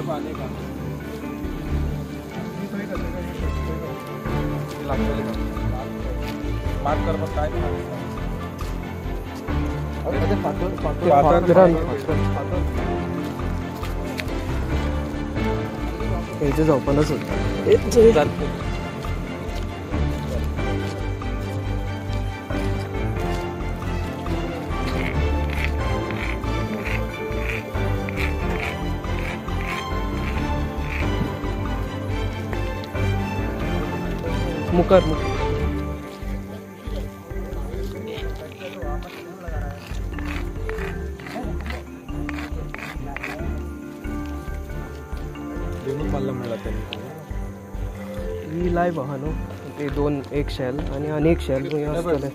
पाने का मार्क कर मग काय याचे ओपनच होत मुकर दोन पाल्ला मिळाला त्यांनी ही लाईव्ह हा नो ते दोन एक शेल आणि अनेक शेल असतले.